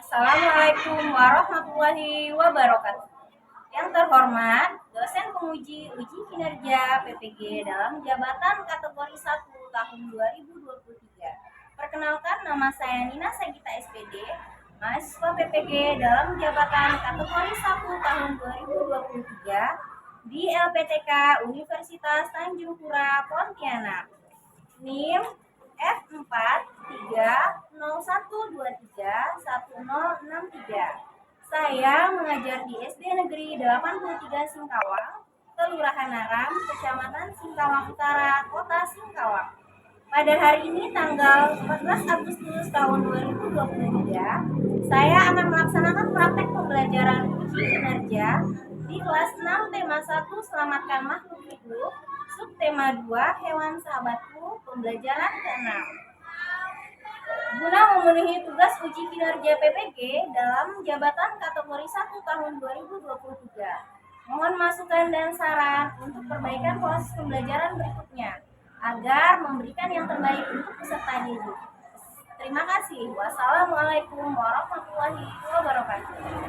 Assalamualaikum warahmatullahi wabarakatuh. Yang terhormat, dosen penguji uji kinerja PPG dalam jabatan kategori 1 tahun 2023. Perkenalkan, nama saya Nina Sagita SPD, mahasiswa PPG dalam jabatan kategori 1 tahun 2023 di LPTK Universitas Tanjung Pura, Pontianak. NIM F43012310063. Saya mengajar di SD Negeri 83 Singkawang, Kelurahan Aram, Kecamatan Singkawang Utara, Kota Singkawang. Pada hari ini tanggal 14 Agustus tahun 2023, saya akan melaksanakan praktek pembelajaran uji kinerja di kelas 6 tema 1 Selamatkan Makhluk Hidup, subtema 2 Hewan Sahabatku, pembelajaran ke-6. Guna memenuhi tugas uji kinerja PPG dalam jabatan kategori 1 tahun 2023, mohon masukan dan saran untuk perbaikan proses pembelajaran berikutnya agar memberikan yang terbaik untuk peserta didik. Terima kasih. Wassalamualaikum warahmatullahi wabarakatuh.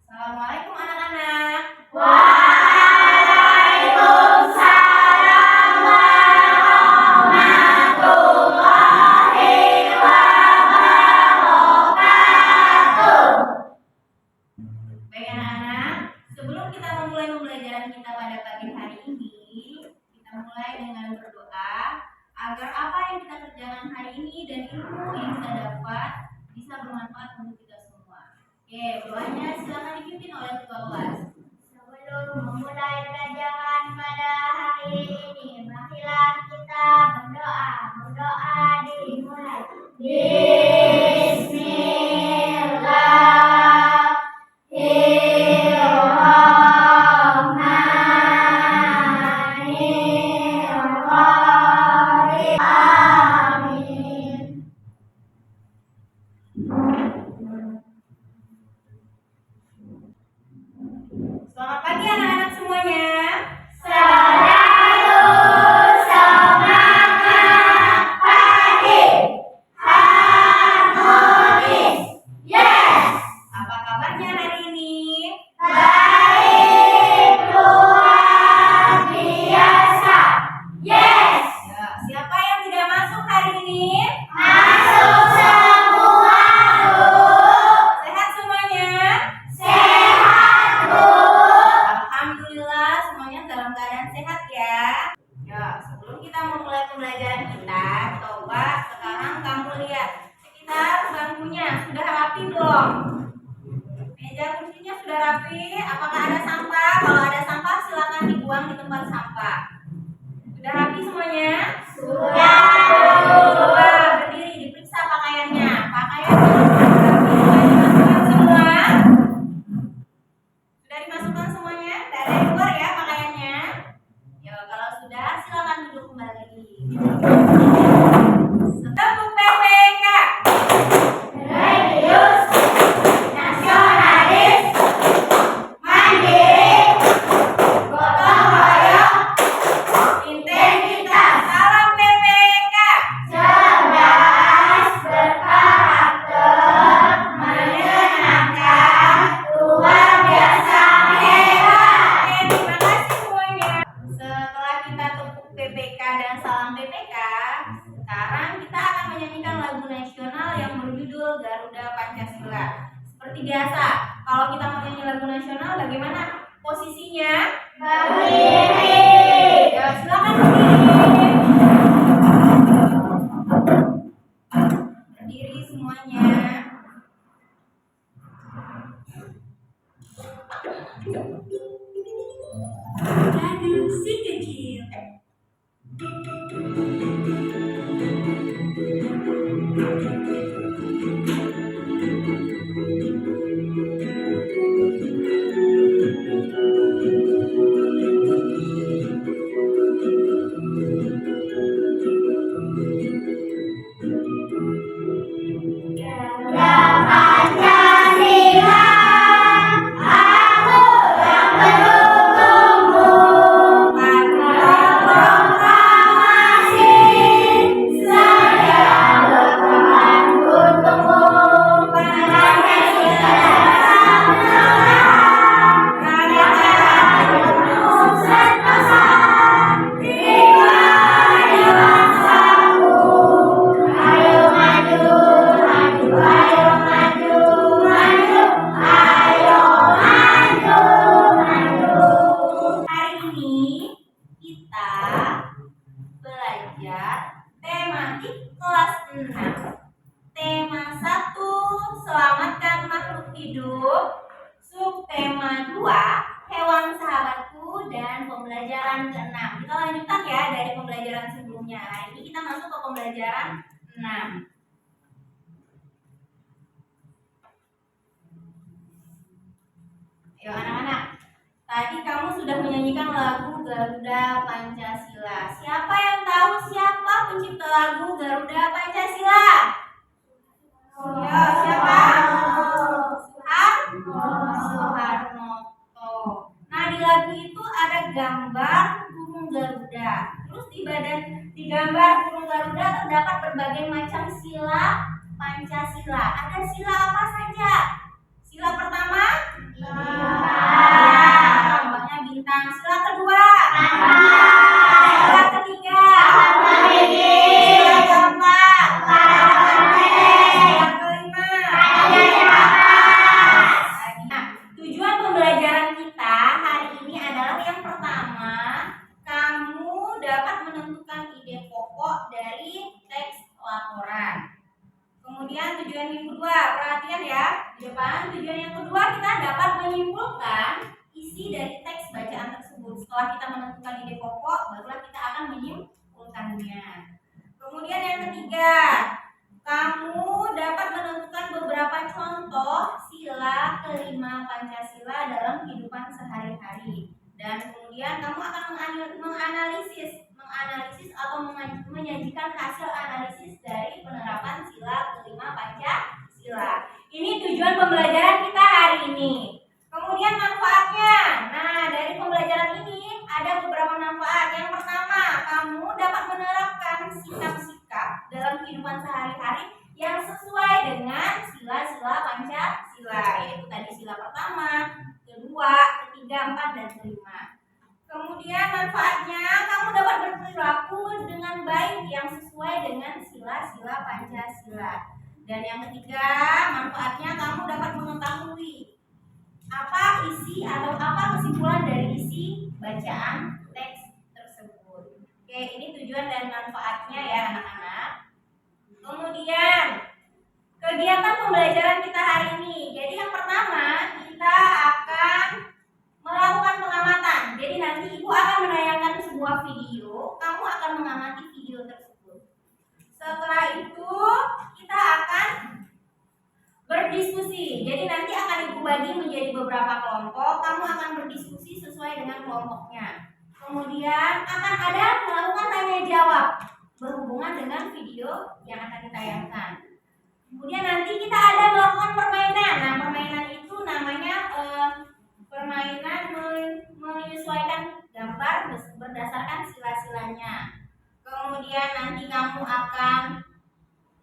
Assalamualaikum anak-anak. Waalaikumsalam warahmatullahi wabarakatuh. Baik anak-anak, sebelum kita memulai pembelajaran kita pada pagi hari ini, kita mulai dengan berdoa agar apa yang kita kerjakan hari ini dan ilmu yang kita dapat bisa bermanfaat untuk kita semua. Oke, doanya silakan dipimpin oleh ketua kelas. Sebelum memulai pelajaran pada hari ini, marilah kita berdoa. Berdoa dimulai. Bismillahirrahmanirrahim. Amin. Selamat pagi anak-anak semuanya. Selalu semangat pagi. Harmonis. Yes. Apa kabarnya hari ini? Baik, luar biasa. Yes. Ya, siapa yang tidak masuk hari ini? Masuk semua, Bu. Sehat semuanya? Sehat, Bu. Alhamdulillah semuanya dalam keadaan sehat ya. Ya, sebelum kita memulai pembelajaran kita, coba sekarang kamu lihat sekitar bangkunya sudah rapi belum? Meja kursinya sudah rapi. Apakah ada sampah? Kalau ada sampah silakan dibuang di tempat sampah. Sudah rapi semuanya? Sudah. Coba berdiri diperiksa pakaiannya. Pakaiannya sudah rapi, sudah dimasukkan semua? Sudah dimasukkan semuanya? Tidak ada yang keluar ya pakaiannya? Ya, kalau sudah silakan duduk kembali. Seperti biasa, kalau kita mau nyanyi lagu nasional, bagaimana posisinya? Berdiri. Ya, silakan berdiri. Berdiri semuanya. Lagu si kecil. Pancasila, aku yang mendukungmu. Proklamasi, saya berperan untukmu. Pancasila Sentosa, jiwa bangsaku. Ayo maju, maju, ayo maju, maju, ayo maju, maju. Hari ini kita belajar tematik kelas 6. Tema 1, selamatkan makhluk hidup. Subtema 2, hewan sahabatku, dan pembelajaran ke-6. Kita lanjutkan ya dari pembelajaran sebelumnya. Hari ini kita masuk ke pembelajaran 6. Ayo anak-anak, tadi kamu sudah menyanyikan lagu Garuda Pancasila. Siapa yang tahu siapa pencipta lagu Garuda Pancasila? Ya, siapa? Soeharto. Nah, di lagu itu ada gambar burung Garuda. Terus di gambar burung Garuda terdapat berbagai macam sila Pancasila. Ada sila apa saja? Sila pertama? Lambangnya bintang. Sila kedua? Sila ketiga? Sila keempat? Sila kelima? Nah, tujuan pembelajaran kita hari ini adalah yang pertama, kamu dapat menentukan ide pokok dari teks laporan. Kemudian tujuan yang kedua, perhatian ya di depan. Tujuan yang kedua, kita dapat menyimpulkan isi dari teks bacaan tersebut. Setelah kita menentukan ide pokok, barulah kita akan menyimpulkannya. Kemudian yang ketiga, kamu dapat menentukan beberapa contoh sila kelima Pancasila dalam kehidupan sehari-hari. Dan kemudian kamu akan menganalisis atau menyajikan hasil analisis dari penerapan sila kelima Pancasila. Ini tujuan pembelajaran kita hari ini. Kemudian manfaatnya. Nah, dari pembelajaran ini ada beberapa manfaat. Yang pertama, kamu dapat menerapkan sikap-sikap dalam kehidupan sehari-hari yang sesuai dengan sila-sila Pancasila, yaitu tadi sila pertama, kedua, ketiga, 4, dan 5. Kemudian manfaatnya, kamu dapat berperilaku dengan baik yang sesuai dengan sila-sila Pancasila. Dan yang ketiga, manfaatnya kamu dapat mengetahui apa isi atau apa kesimpulan dari isi bacaan teks tersebut. Oke, ini tujuan dan manfaatnya ya anak-anak. Kemudian kegiatan pembelajaran kita hari ini. Jadi yang pertama, kita akan melakukan pengamatan. Jadi nanti ibu akan menayangkan sebuah video, kamu akan mengamati video tersebut. Setelah itu kita akan berdiskusi. Jadi nanti akan ibu bagi menjadi beberapa kelompok, kamu akan berdiskusi sesuai dengan kelompoknya. Kemudian akan ada melakukan tanya jawab berhubungan dengan video yang akan ditayangkan. Kemudian nanti kita ada melakukan permainan. Nah, permainan itu namanya permainan menyesuaikan gambar berdasarkan sila-silanya. Kemudian nanti kamu akan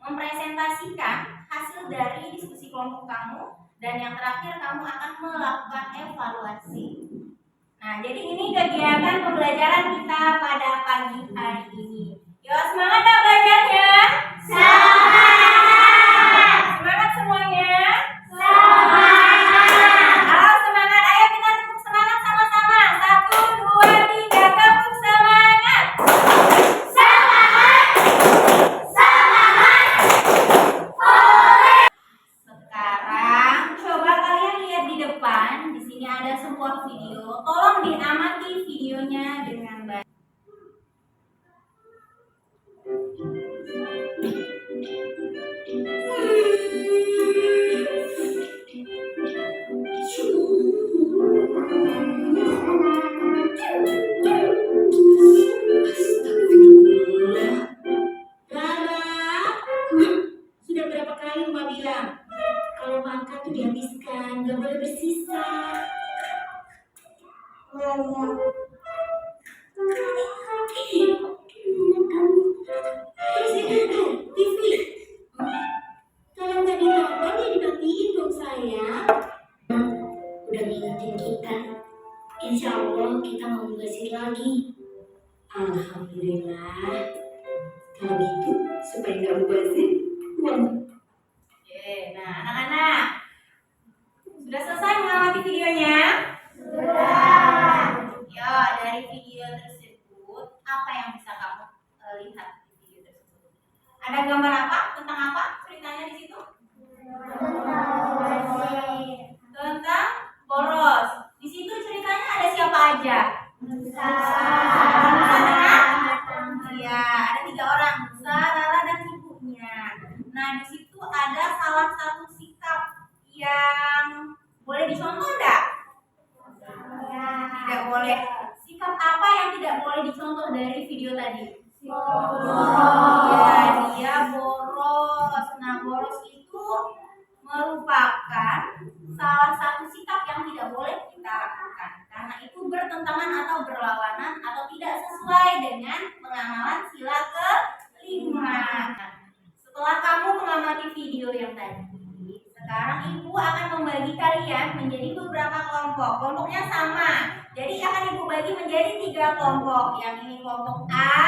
mempresentasikan hasil dari diskusi kelompok kamu, dan yang terakhir kamu akan melakukan evaluasi. Nah, jadi ini kegiatan pembelajaran kita pada pagi hari ini. Yo, semangat ya belajarnya? Semangat. Semangat semuanya? Semangat. makan tuh dihabiskan, nggak boleh bersisa. Terus itu tuh TV, kalau nggak ditonton ya dimatiin dong sayang. Udah ngingetin kita, insya Allah kita mau mubazir lagi. Alhamdulillah. Kalau gitu supaya nggak mubazir, uang. Oke, nah anak-anak sudah selesai mengamati videonya? Ya, dari video tersebut apa yang bisa kamu lihat di video tersebut? Ada gambar apa? Tentang apa ceritanya di situ? Tentang boros. Di situ ceritanya ada siapa aja? Musa dengan ya, ada 3 orang, Musa, Rara, dan ibunya. Nah, di situ ada salah satu sikap yang boleh dicontoh enggak? Tidak boleh. Sikap apa yang tidak boleh dicontoh dari video tadi? Ya, dia boros. Nah, boros itu merupakan salah satu sikap yang tidak boleh kita lakukan karena itu bertentangan atau berlawanan atau tidak sesuai dengan pengamalan sila ke-5. Setelah kamu mengamati video yang tadi, sekarang ibu akan membagi kalian menjadi beberapa kelompok. Kelompoknya sama, jadi akan ibu bagi menjadi 3 kelompok. Yang ini kelompok A,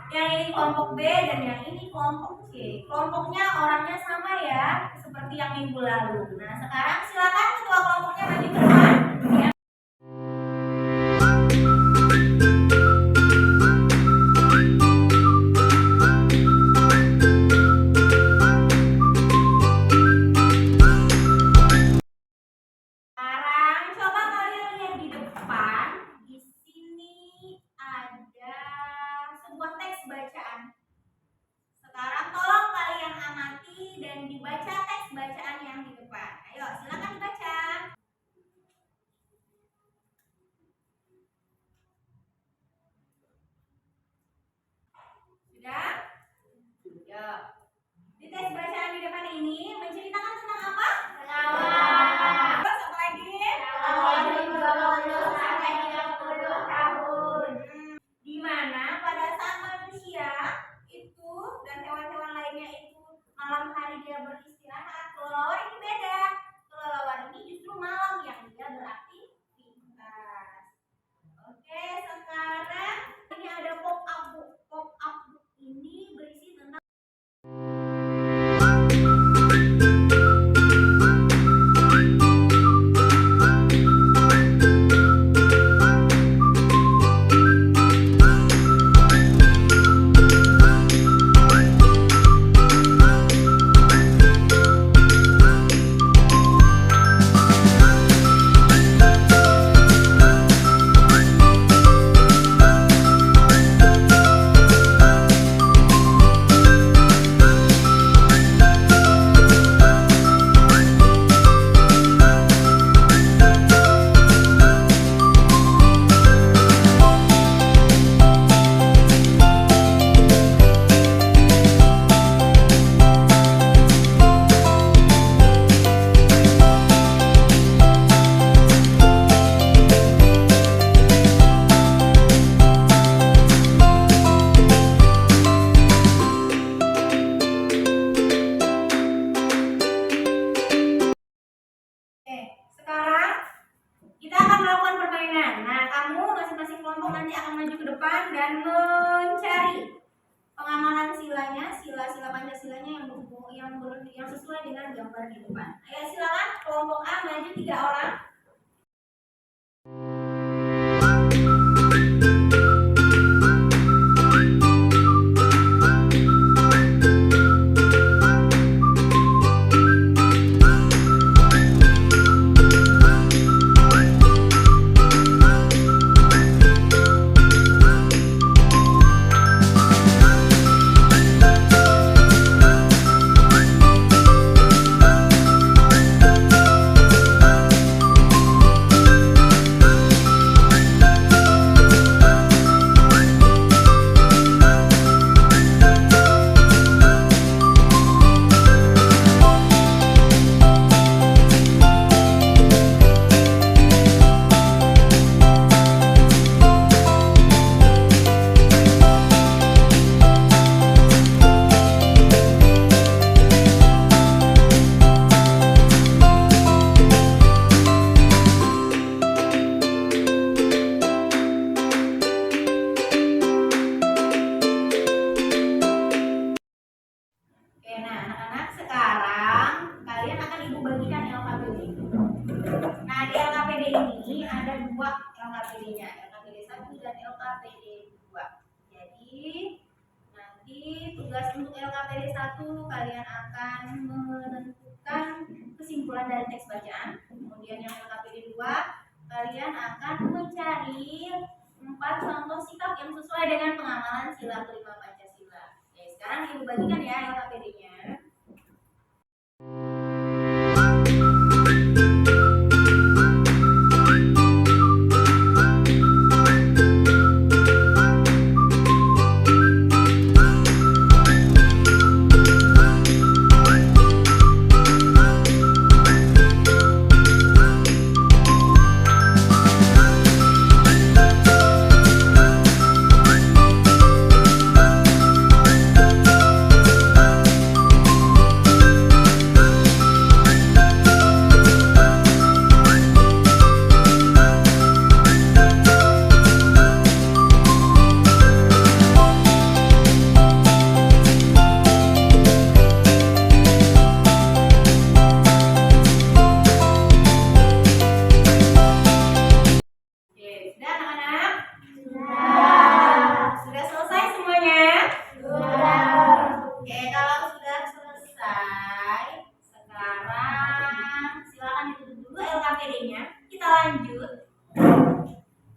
yang ini kelompok B, dan yang ini kelompok C. Kelompoknya orangnya sama ya, seperti yang minggu lalu. Nah, sekarang silakan ketua kelompoknya maju ke depan. Ya. Sekarang coba kalian lihat di depan. Di sini ada sebuah teks bacaan. Sekarang tolong kalian amati dan dibaca teks bacaan yang di depan. Ayo, silakan dibaca. Sudah? Yo. Di teks bacaan di depan ini menceritakan tentang apa? Terus apa lagi? Di mana pada saat manusia itu dan hewan-hewan lainnya itu malam hari dia beristirahat, kelelawar ini beda. Kelelawar ini justru malam yang dia beraktivitas. Oke, sekarang ini ada pop up book. Pop up book ini berisi tentang sekarang kita akan melakukan permainan. Nah, kamu masing-masing kelompok nanti akan maju ke depan dan mencari pengamalan silanya, sila-sila Pancasilanya yang sesuai dengan gambar di depan. Ayo silakan kelompok A maju 3 orang. dua LKPD-nya, LKPD 1 dan LKPD 2. Jadi nanti tugas untuk LKPD 1 kalian akan menentukan kesimpulan dari teks bacaan. Kemudian yang LKPD 2 kalian akan mencari 4 contoh sikap yang sesuai dengan pengamalan sila kelima Pancasila. Oke, sekarang Ibu bagikan ya LKPD-nya.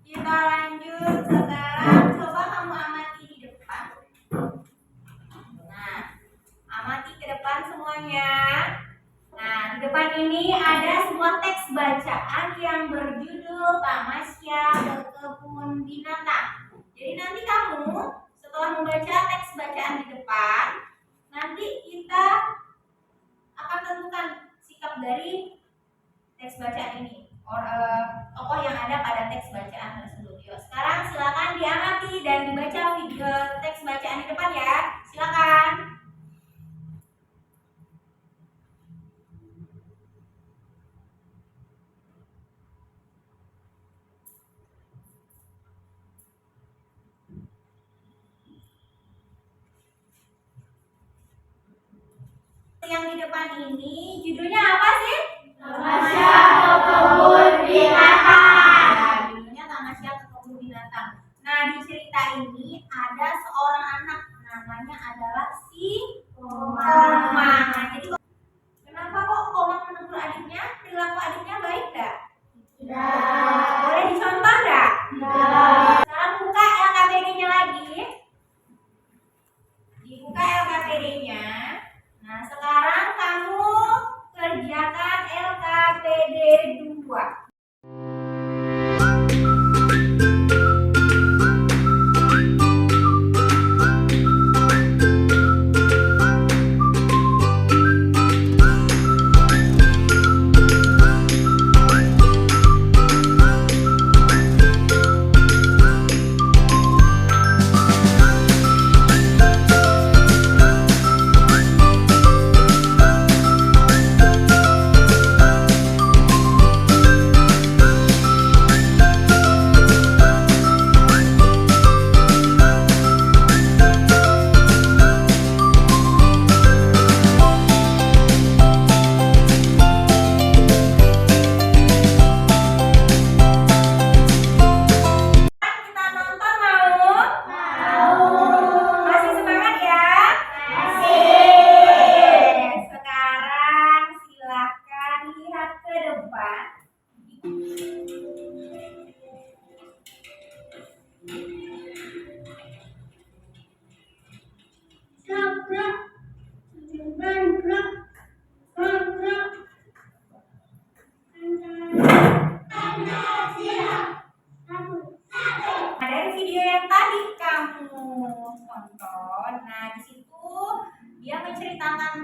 Kita lanjut sekarang, coba kamu amati di depan. Nah, amati ke depan semuanya. Nah, di depan ini ada sebuah teks bacaan yang berjudul Tamasya ke Kebun Binatang. Jadi nanti kamu setelah membaca teks bacaan di depan, nanti kita akan tentukan sikap dari teks bacaan ini, tokoh yang ada pada teks bacaan tersebut. Yuk, sekarang silakan diamati dan dibaca video teks bacaan di depan ya. Silakan. Yang di depan ini judulnya apa sih? Tamasya ke Kebun Binatang. Nah, judulnya Tamasya ke Kebun Binatang. Nah, di cerita ini ada seorang anak, namanya adalah si Komang. Nah, jadi kenapa kok Komang menegur adiknya? Perilaku adiknya baik enggak? Tidak. Boleh dicontoh enggak? Tidak. Sekarang buka LKPD-nya lagi. Dibuka LKPD-nya. Nah, sekarang kamu kerjakan LKPD 2.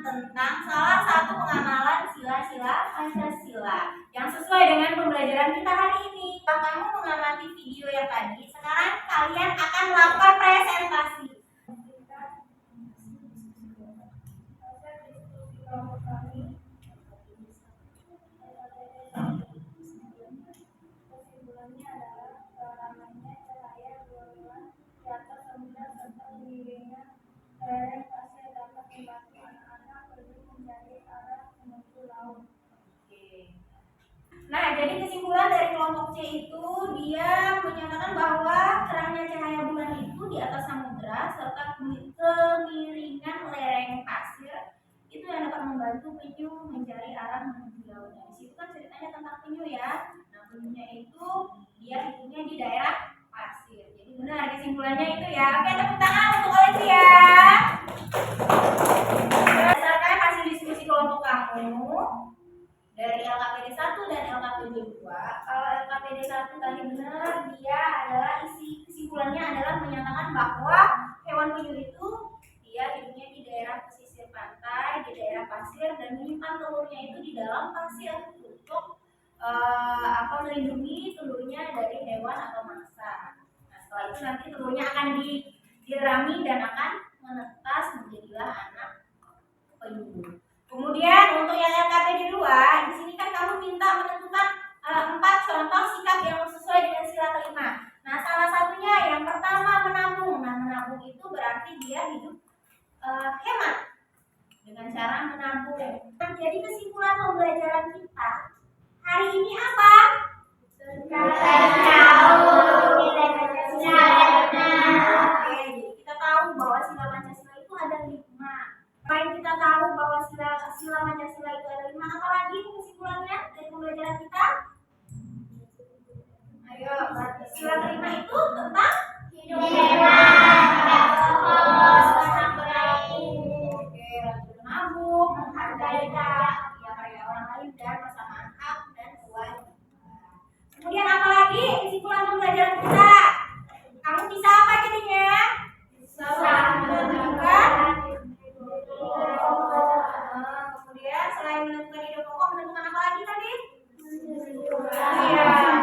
Tentang salah satu pengamalan sila-sila Pancasila yang sesuai dengan pembelajaran kita hari ini. Kalau kamu mengamati video yang tadi, sekarang kalian akan melakukan presentasi. Kesimpulannya adalah ramainya cahaya bulan di atas samudra serta mengiringnya lereng pasir dapat membantu anak-anak pergi mencari arah menuju laut. Oke. Nah, jadi kesimpulan dari kelompok C itu dia menyatakan bahwa terangnya cahaya bulan itu di atas samudera serta kemiringan lereng pasir itu yang dapat membantu penyu mencari arah menuju laut. Nah, di situ kan ceritanya tentang penyu ya. Nah, penyunya itu dia hidupnya di daerah pasir. Jadi benar kesimpulannya itu ya. Oke, tepuk tangan untuk Olivia ya. Berdasarkan hasil diskusi kelompok kamu dari LKPD 1 dan LKPD 2, kalau LKPD 1 tadi benar, dia adalah kesimpulannya adalah menyatakan bahwa hewan penyu itu dia hidupnya di daerah pesisir pantai, di daerah pasir dan menyimpan telurnya itu di dalam pasir untuk melindungi telurnya dari hewan atau mangsa. Nah, setelah itu nanti telurnya akan dirami dan akan menetas menjadilah anak penyu. Kemudian untuk yang LKPD 2, di sini kan kamu minta menentukan 4 contoh sikap yang sesuai dengan sila kelima. Nah, salah satunya yang pertama menabung. Nah, menabung itu berarti dia hidup hemat dengan cara menabung. Nah, jadi kesimpulan pembelajaran kita hari ini apa? Oke, jadi kita tahu bahwa sila Pancasila itu ada 5. Selain kita tahu bahwa sila Pancasila itu ada 5, apa lagi kesimpulannya dari pembelajaran kita? Ayo, sila kelima itu tentang hidup menabung, menghargai karya orang lain dan persamaan hak dan kewajiban. Kemudian apa lagi kesimpulan pembelajaran kita? Kamu bisa apa jadinya? Bisa menentukan. Kemudian selain menentukan ide pokok, menentukan apa lagi tadi?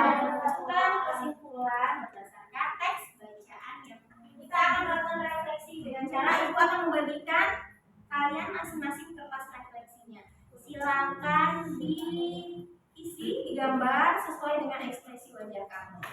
Menentukan kesimpulan berdasarkan teks bacaan yang kita akan melakukan refleksi dengan cara ibu akan membagikan kalian masing-masing kertas refleksinya. Silakan diisi, digambar sesuai dengan ekspresi wajah kamu.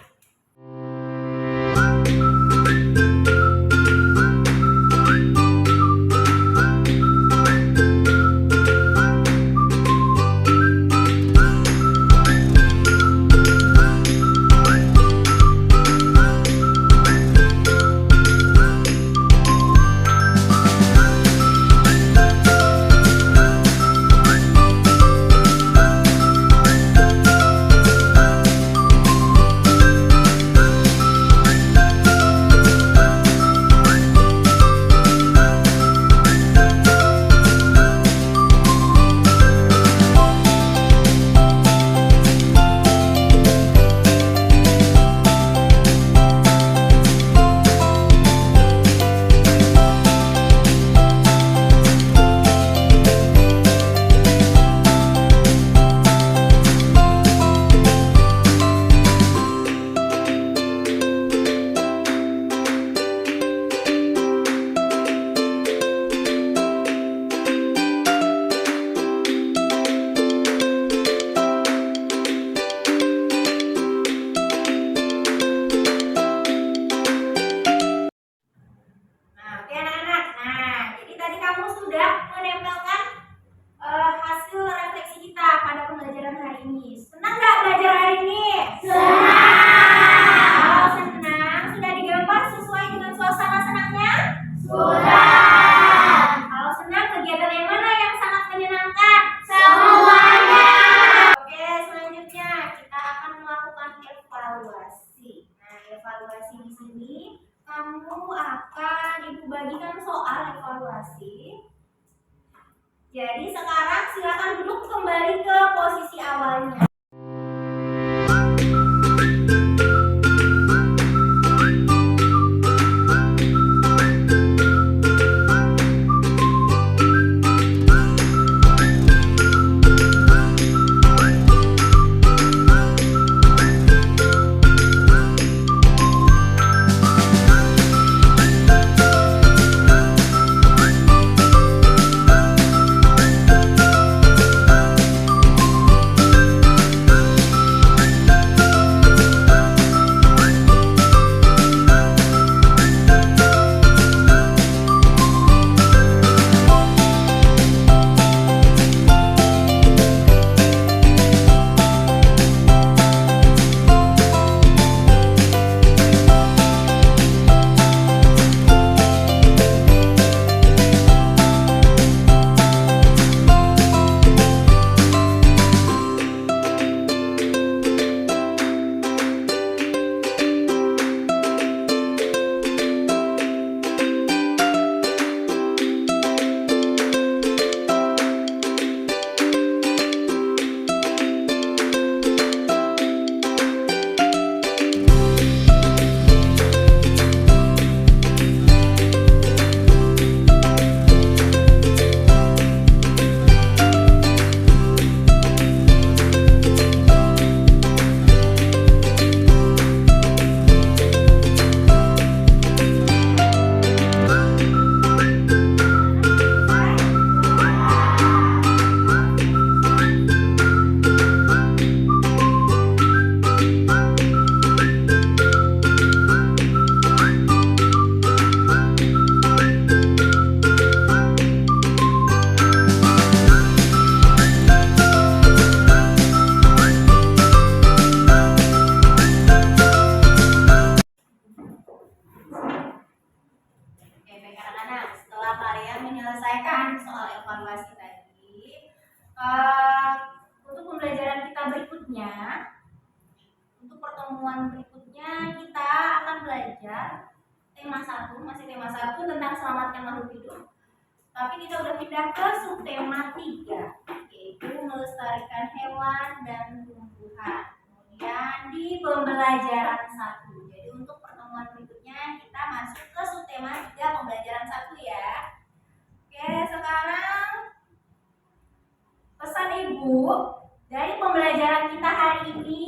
bagikan soal evaluasi. Jadi sekarang silakan duduk kembali ke posisi awalnya. evaluasi tadi. Untuk pembelajaran kita berikutnya, untuk pertemuan berikutnya kita akan belajar tema 1, masih tema 1 tentang selamatkan makhluk hidup. Tapi kita udah pindah ke subtema 3, yaitu melestarikan hewan dan tumbuhan. Kemudian di pembelajaran 1. Jadi untuk pertemuan berikutnya kita masuk ke subtema 3 pembelajaran 1 ya. Oke, sekarang pesan ibu dari pembelajaran kita hari ini.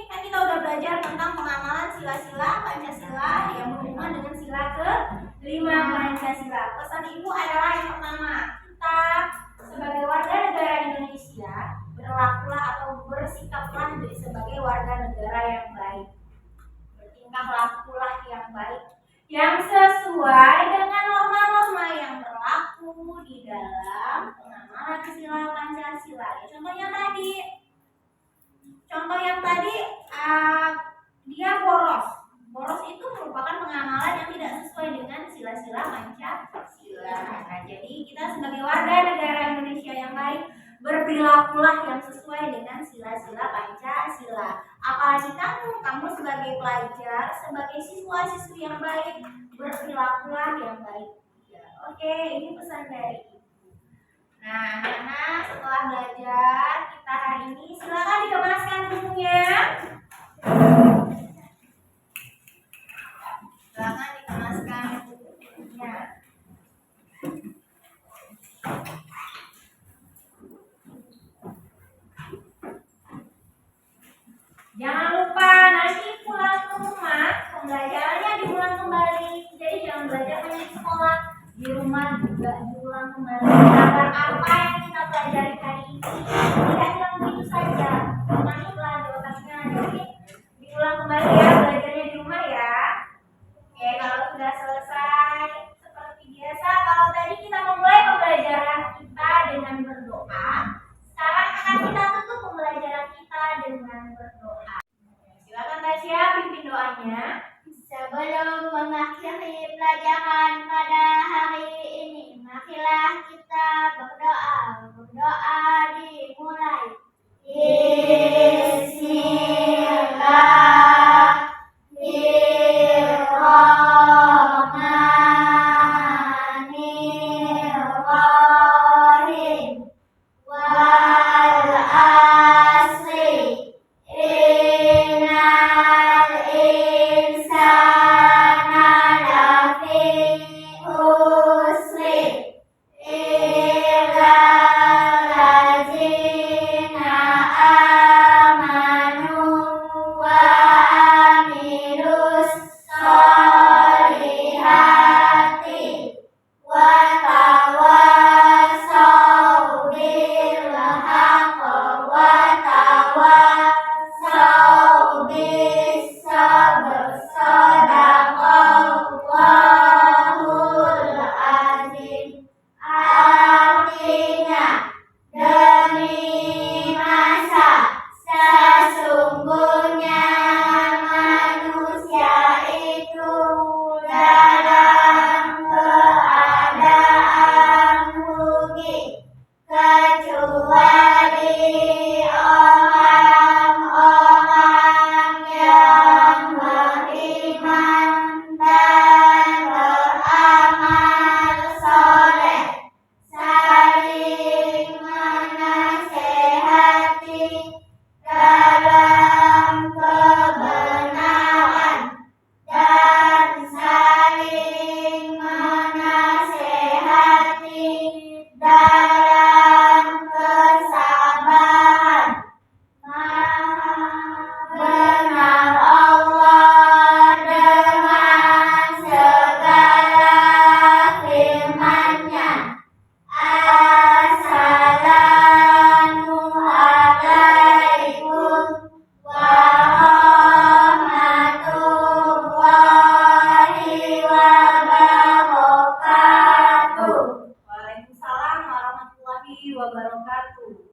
Kan kita udah belajar tentang pengamalan sila-sila Pancasila yang berhubungan dengan sila ke-5 Pancasila. Pesan ibu adalah yang pertama, kita sebagai warga negara Indonesia berlakulah atau bersikaplah sebagai warga negara yang baik. Bertingkah lakulah yang baik, yang sesuai dengan norma-norma yang berlaku di dalam pengamalan sila Pancasila. Ya, contoh yang tadi dia boros. Boros itu merupakan pengamalan yang tidak sesuai dengan sila-sila Pancasila. Nah, jadi kita sebagai warga negara Indonesia yang baik berperilakulah yang sesuai dengan sila-sila Pancasila. Apalagi kamu sebagai pelajar, sebagai siswa-siswi yang baik, berperilakulah yang baik. Ya, oke, ini pesan dari ibu. Nah, anak-anak setelah belajar kita hari ini, silakan dikemaskan bukunya. Silakan dikemaskan bukunya. Jangan lupa nanti pulang ke rumah pembelajarannya diulang kembali. Jadi jangan belajar hanya di sekolah, di rumah juga diulang kembali. Agar apa yang kita pelajari hari ini tidak hilang begitu saja, masuklah di otaknya. Jadi diulang kembali ya belajarnya di rumah ya. Oke, kalau sudah selesai seperti biasa, kalau tadi kita memulai pembelajaran kita dengan berdoa, sekarang akan kita tutup pembelajaran kita dengan berdoa. Silakan Tasya pimpin doanya. Sebelum mengakhiri pelajaran pada hari ini, marilah kita berdoa. Berdoa dimulai. Bismillahirrahmanirrahim. Wal asri. Innal insana lafi khusri illa allazina amanu wa amilus solihati wa tawassaw bil haqq wa tawassaw bis sabr. Shadaqallahul azim. Artinya, demi masa sesungguhnya manusia itu dalam keadaan rugi, kecuali orang-orang yang beriman dan beramal soleh, saling menasehati dalam kebenaran dan saling menasehati dalam kesabaran. Benar Allah dengan segala firman-Nya. Assalamualaikum warahmatullahi wabarakatuh. Waalaikumsalam warahmatullahi wabarakatuh.